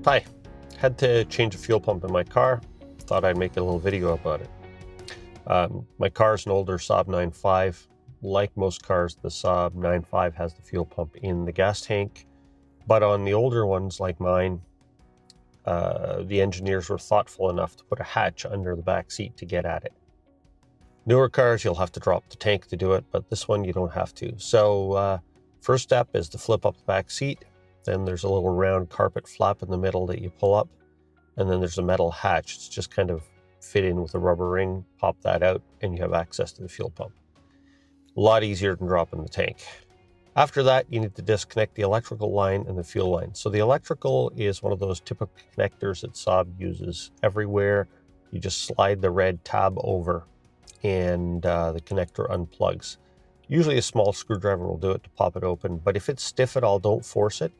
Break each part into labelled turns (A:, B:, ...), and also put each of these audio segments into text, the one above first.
A: Hi, had to change a fuel pump in my car. Thought I'd make a little video about it. My car is an older Saab 9.5. Like most cars, the Saab 9.5 has the fuel pump in the gas tank. But on the older ones like mine, the engineers were thoughtful enough to put a hatch under the back seat to get at it. Newer cars, you'll have to drop the tank to do it, but this one you don't have to. So first step is to flip up the back seat. Then there's a little round carpet flap in the middle that you pull up. And then there's a metal hatch. It's just kind of fit in with a rubber ring, pop that out, and you have access to the fuel pump. A lot easier than dropping the tank. After that, you need to disconnect the electrical line and the fuel line. So the electrical is one of those typical connectors that Saab uses everywhere. You just slide the red tab over and the connector unplugs. Usually a small screwdriver will do it to pop it open, but if it's stiff at all, don't force it.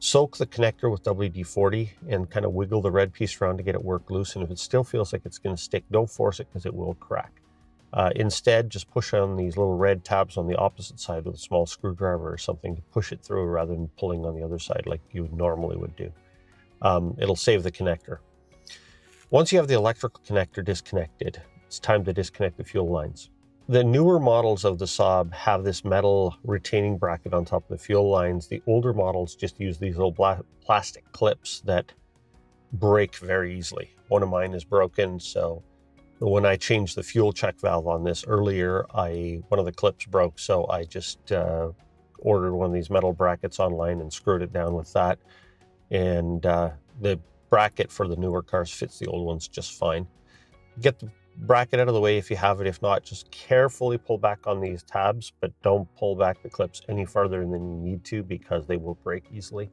A: Soak the connector with WD-40 and kind of wiggle the red piece around to get it work loose. And if it still feels like it's going to stick, don't force it because it will crack. Instead, just push on these little red tabs on the opposite side with a small screwdriver or something to push it through rather than pulling on the other side like you normally would do. It'll save the connector. Once you have the electrical connector disconnected, it's time to disconnect the fuel lines. The newer models of the Saab have this metal retaining bracket on top of the fuel lines. The older models just use these little plastic clips that break very easily. One of mine is broken, so when I changed the fuel check valve on this earlier, one of the clips broke, so I just ordered one of these metal brackets online and screwed it down with that. And the bracket for the newer cars fits the old ones just fine. Get the bracket out of the way if you have it. If not, just carefully pull back on these tabs, but don't pull back the clips any farther than you need to because they will break easily.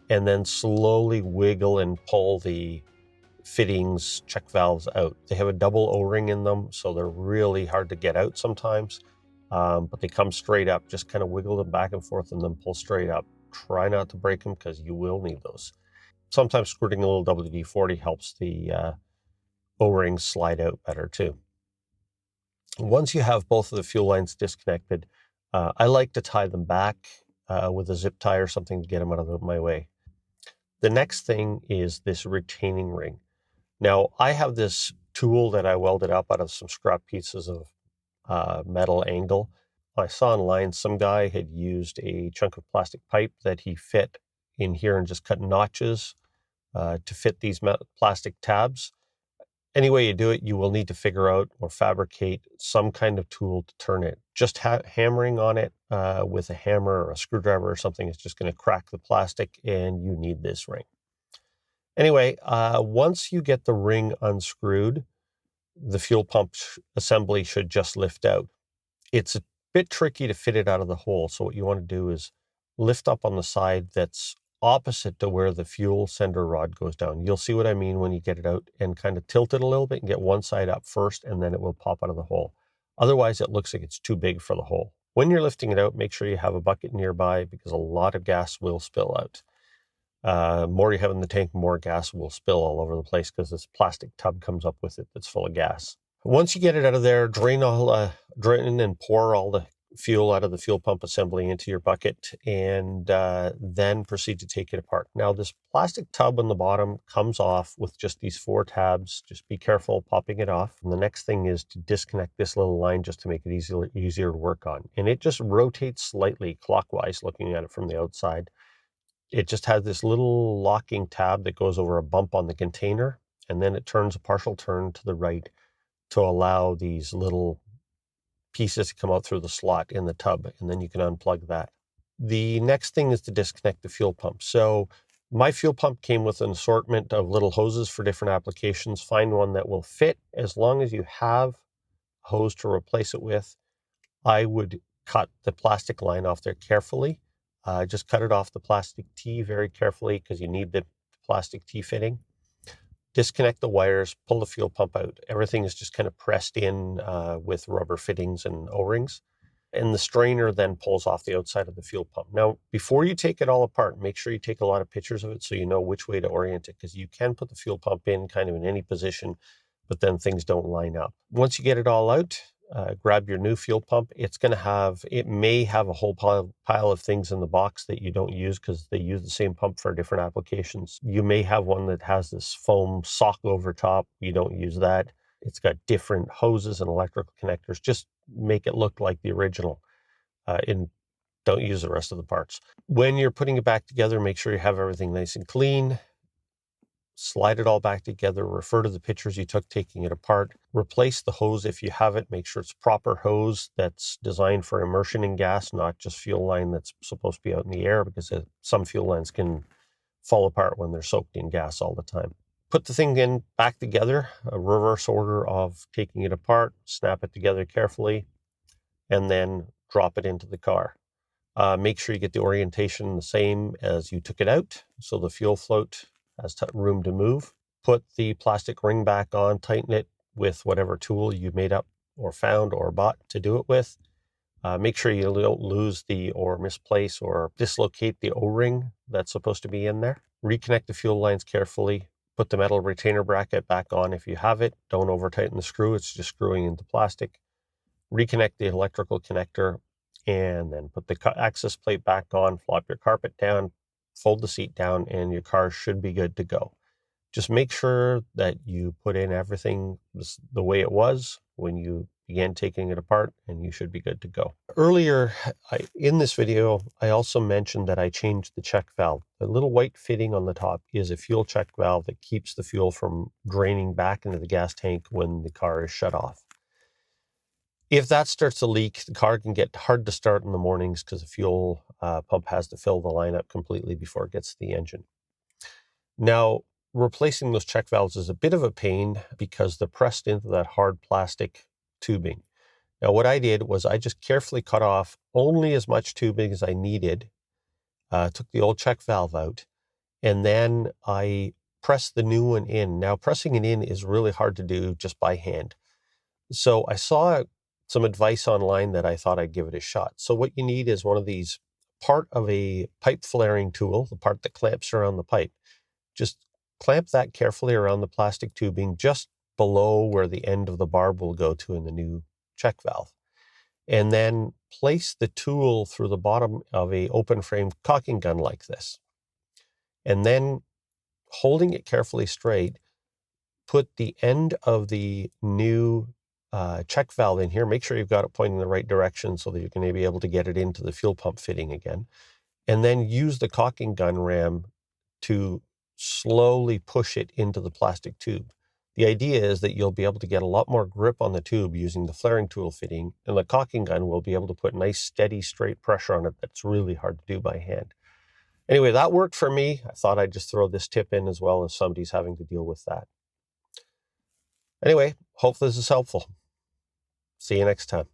A: And then slowly wiggle and pull the fittings, check valves out. They have a double O-ring in them, so they're really hard to get out sometimes, but they come straight up. Just kind of wiggle them back and forth and then pull straight up. Try not to break them because you will need those. Sometimes squirting a little WD-40 helps the O-rings slide out better too. Once you have both of the fuel lines disconnected, I like to tie them back with a zip tie or something to get them out of my way. The next thing is this retaining ring. Now, I have this tool that I welded up out of some scrap pieces of metal angle. I saw online some guy had used a chunk of plastic pipe that he fit in here and just cut notches to fit these plastic tabs. Any way you do it, you will need to figure out or fabricate some kind of tool to turn it. Just hammering on it with a hammer or a screwdriver or something is just going to crack the plastic, and you need this ring. Anyway, once you get the ring unscrewed, the fuel pump assembly should just lift out. It's a bit tricky to fit it out of the hole, so what you want to do is lift up on the side that's opposite to where the fuel sender rod goes down. You'll see what I mean when you get it out, and kind of tilt it a little bit and get one side up first, and then it will pop out of the hole. Otherwise, it looks like it's too big for the hole. When you're lifting it out, make sure you have a bucket nearby because a lot of gas will spill out. More you have in the tank, more gas will spill all over the place because this plastic tub comes up with it that's full of gas. Once you get it out of there, drain and pour all the fuel out of the fuel pump assembly into your bucket, and then proceed to take it apart. Now, this plastic tub on the bottom comes off with just these 4 tabs. Just be careful popping it off. And the next thing is to disconnect this little line just to make it easier to work on. And it just rotates slightly clockwise looking at it from the outside. It just has this little locking tab that goes over a bump on the container, and then it turns a partial turn to the right to allow these little pieces to come out through the slot in the tub, and then you can unplug that. The next thing is to disconnect the fuel pump. So my fuel pump came with an assortment of little hoses for different applications. Find one that will fit. As long as you have a hose to replace it with, I would cut the plastic line off there carefully. Just cut it off the plastic tee very carefully because you need the plastic tee fitting. Disconnect the wires, pull the fuel pump out. Everything is just kind of pressed in with rubber fittings and O-rings. And the strainer then pulls off the outside of the fuel pump. Now, before you take it all apart, make sure you take a lot of pictures of it so you know which way to orient it, because you can put the fuel pump in kind of in any position, but then things don't line up. Once you get it all out, grab your new fuel pump. It may have a whole pile of things in the box that you don't use because they use the same pump for different applications. You may have one that has this foam sock over top. You don't use that. It's got different hoses and electrical connectors. Just make it look like the original, and don't use the rest of the parts. When you're putting it back together, make sure you have everything nice and clean. Slide it all back together, refer to the pictures you took taking it apart, replace the hose if you have it, make sure it's proper hose that's designed for immersion in gas, not just fuel line that's supposed to be out in the air, because some fuel lines can fall apart when they're soaked in gas all the time. Put the thing in back together, a reverse order of taking it apart, snap it together carefully, and then drop it into the car. Make sure you get the orientation the same as you took it out, so the fuel float has room to move. Put the plastic ring back on, tighten it with whatever tool you made up or found or bought to do it with. Make sure you don't lose or misplace or dislocate the O-ring that's supposed to be in there. Reconnect the fuel lines carefully. Put the metal retainer bracket back on if you have it. Don't over tighten the screw, it's just screwing into plastic. Reconnect the electrical connector, and then put the access plate back on, flop your carpet down, fold the seat down, and your car should be good to go. Just make sure that you put in everything the way it was when you began taking it apart, and you should be good to go. Earlier in this video, I also mentioned that I changed the check valve. The little white fitting on the top is a fuel check valve that keeps the fuel from draining back into the gas tank when the car is shut off. If that starts to leak, the car can get hard to start in the mornings because the fuel pump has to fill the line up completely before it gets to the engine. Now, replacing those check valves is a bit of a pain because they're pressed into that hard plastic tubing. Now, what I did was I just carefully cut off only as much tubing as I needed, took the old check valve out, and then I pressed the new one in. Now, pressing it in is really hard to do just by hand. So I saw some advice online that I thought I'd give it a shot. So what you need is one of these, part of a pipe flaring tool, the part that clamps around the pipe. Just clamp that carefully around the plastic tubing just below where the end of the barb will go to in the new check valve. And then place the tool through the bottom of a open frame caulking gun like this. And then, holding it carefully straight, put the end of the new check valve in here. Make sure you've got it pointing in the right direction so that you're going to be able to get it into the fuel pump fitting again. And then use the caulking gun ram to slowly push it into the plastic tube. The idea is that you'll be able to get a lot more grip on the tube using the flaring tool fitting, and the caulking gun will be able to put nice, steady, straight pressure on it that's really hard to do by hand. Anyway, that worked for me. I thought I'd just throw this tip in as well if somebody's having to deal with that. Anyway, hope this is helpful. See you next time.